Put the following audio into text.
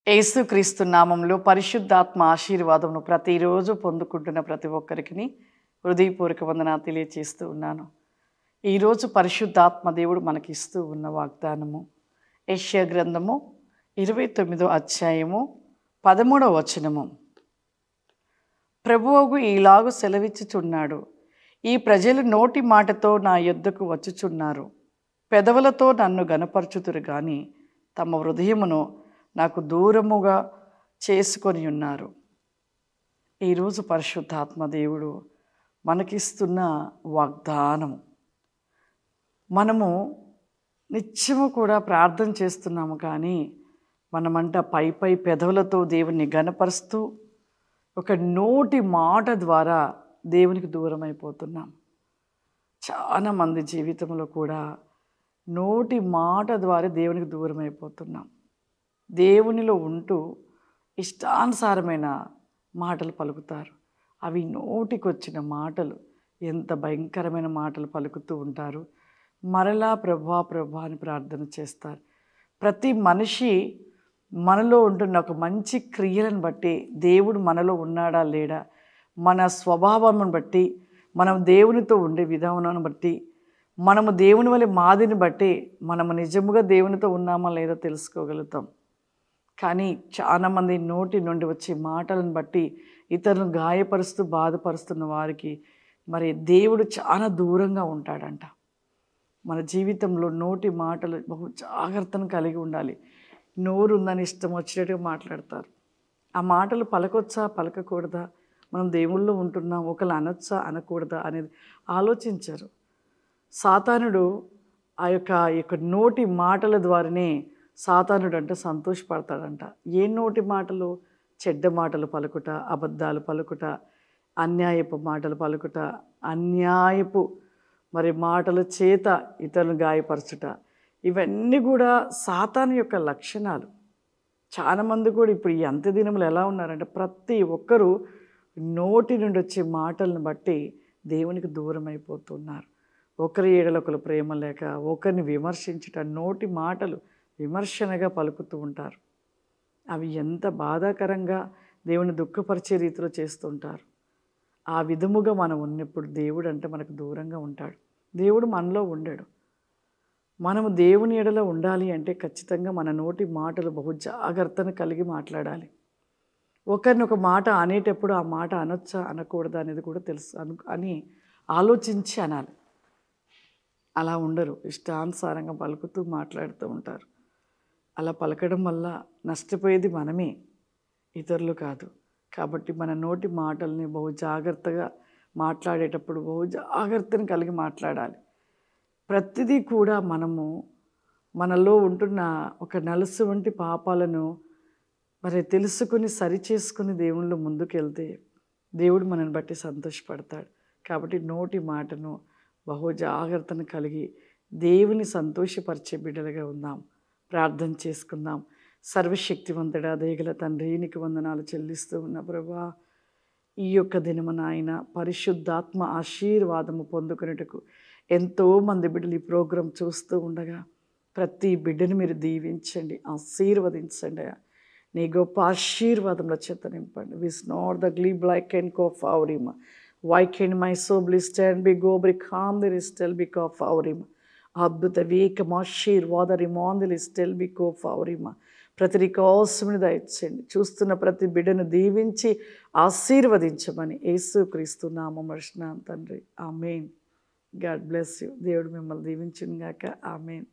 యేసుక్రీస్తు నామంలో పరిశుద్ధాత్మ ఆశీర్వాదమును ప్రతిరోజు పొందుకుంటున్న ప్రతి ఒక్కరికి హృదయపూర్వక వందనాలు తెలియజేస్తూ ఉన్నాను. ఈరోజు పరిశుద్ధాత్మ దేవుడు మనకి ఇస్తూ ఉన్న వాగ్దానము యెషయా గ్రంథము 29వ అధ్యాయము 13వ వచనము. ప్రభువు ఈలాగు సెలవిచ్చుచున్నాడు, ఈ ప్రజలు నోటి మాటతో నా యొద్దకు వచ్చుచున్నారు, పెదవులతో నన్ను గనపరచుతురు గాని తమ హృదయమును నాకు దూరముగా చేసుకొని ఉన్నారు. ఈరోజు పరిశుద్ధాత్మ దేవుడు మనకిస్తున్న వాగ్దానం. మనము నిత్యము కూడా ప్రార్థన చేస్తున్నాము, కానీ మనమంట పై పెదవులతో దేవుని గనపరుస్తూ ఒక నోటి మాట ద్వారా దేవునికి దూరం అయిపోతున్నాం. చాలామంది జీవితంలో కూడా నోటి మాట ద్వారా దేవునికి దూరం అయిపోతున్నాం. దేవునిలో ఉంటూ ఇష్టానుసారమైన మాటలు పలుకుతారు. అవి నోటికొచ్చిన మాటలు ఎంత భయంకరమైన మాటలు పలుకుతూ ఉంటారు. మరలా ప్రభా ప్రభా అని ప్రార్థన చేస్తారు. ప్రతి మనిషి మనలో ఉంటున్న ఒక మంచి క్రియలను బట్టి దేవుడు మనలో ఉన్నాడా లేడా, మన స్వభావాన్ని బట్టి, మనం దేవునితో ఉండే విధానాన్ని బట్టి, మనము దేవుని వలె మాదిరిని బట్టి మనము నిజముగా దేవునితో ఉన్నామా లేదా తెలుసుకోగలుగుతాం. కానీ చాలామంది నోటి నుండి వచ్చే మాటలను బట్టి ఇతరులను గాయపరుస్తూ బాధపరుస్తున్న వారికి మరి దేవుడు చాలా దూరంగా ఉంటాడంట. మన జీవితంలో నోటి మాటలు బహు జాగ్రత్తను కలిగి ఉండాలి. నోరు ఉందని ఇష్టం వచ్చినట్టుగా మాట్లాడతారు. ఆ మాటలు పలకొచ్చా పలకకూడదా, మనం దేవుళ్ళో ఉంటున్నాం, ఒకళ్ళు అనొచ్చా అనకూడదా అనేది ఆలోచించరు. సాతానుడు ఆ యొక్క నోటి మాటల ద్వారానే సాతానుడు అంటే సంతోషపడతాడంట. ఏ నోటి మాటలు? చెడ్డ మాటలు పలుకుట, అబద్ధాలు పలుకుట, అన్యాయపు మాటలు పలుకుట, అన్యాయపు మరి మాటల చేత ఇతరులను గాయపరచుట, ఇవన్నీ కూడా సాతాను యొక్క లక్షణాలు. చాలామంది కూడా ఇప్పుడు ఈ అంత్యదినములు ఎలా ఉన్నారంటే ప్రతి ఒక్కరూ నోటి నుండి వచ్చే మాటలను బట్టి దేవునికి దూరం అయిపోతున్నారు. ఒకరి ఏడల ఒకరు ప్రేమ లేక ఒకరిని విమర్శించుట, నోటి మాటలు విమర్శనగా పలుకుతూ ఉంటారు. అవి ఎంత బాధాకరంగా దేవుని దుఃఖపరిచే రీతిలో చేస్తుంటారు. ఆ విధముగా మనం ఉన్నప్పుడు దేవుడు అంటే మనకు దూరంగా ఉంటాడు. దేవుడు మనలో ఉండడు. మనము దేవుని ఎడలో ఉండాలి అంటే ఖచ్చితంగా మన నోటి మాటలు బహు జాగ్రత్తను కలిగి మాట్లాడాలి. ఒకరిని ఒక మాట అనేటప్పుడు ఆ మాట అనొచ్చా అనకూడదా అనేది కూడా తెలుసు అని ఆలోచించి అనాలి. అలా ఉండరు, ఇష్టానుసారంగా పలుకుతూ మాట్లాడుతూ ఉంటారు. అలా పలకడం వల్ల నష్టపోయేది మనమే, ఇతరులు కాదు. కాబట్టి మన నోటి మాటల్ని బహు జాగ్రత్తగా మాట్లాడేటప్పుడు బహు జాగ్రత్తను కలిగి మాట్లాడాలి. ప్రతిదీ కూడా మనలో ఉంటున్న ఒక నలుసు వంటి పాపాలను మరి తెలుసుకుని సరిచేసుకుని దేవుళ్ళు ముందుకెళ్తే దేవుడు మనల్ని బట్టి సంతోషపడతాడు. కాబట్టి నోటి మాటను బహు జాగ్రత్తను కలిగి దేవుని సంతోషపరిచే బిడ్డలుగా ఉందాం. ప్రార్థన చేసుకుందాం. సర్వశక్తివంతుడా దయగల తండ్రి, నీకు వందనాలు చెల్లిస్తూ ఉన్న ప్రభువా, ఈ యొక్క దినమున ఆయన పరిశుద్ధాత్మ ఆశీర్వాదము పొందుకునేటకు ఎంతోమంది బిడ్డలు ఈ ప్రోగ్రాం చూస్తూ ఉండగా ప్రతి బిడ్డను మీరు దీవించండి, ఆశీర్వదించండి. నీ గొప్ప ఆశీర్వాదంలో చేత నింపండి. విస్ నాట్ ద గ్లీబ్ లైక్ అండ్ కోఫ్ అవరిమ వై కెన్ మై సో బ్లిస్ట్ అండ్ బి గో బ్రి కామ్ ది రిస్టెల్ బిక్ ఆఫ్ అవరిమ అద్భుత వేకం ఆశీర్వాద రిమాందిలి స్టెల్ బిక్ ఆఫ్ అవరిమ ప్రతి రికాసముని దయచేయండి. చూస్తున్న ప్రతి బిడ్డను దీవించి ఆశీర్వదించమని యేసుక్రీస్తు నామమున అడుగుచున్నాను తండ్రి. ఆమేన్. God bless you. దేవుడు మిమ్మల్ని దీవించును గాక. ఆమేన్.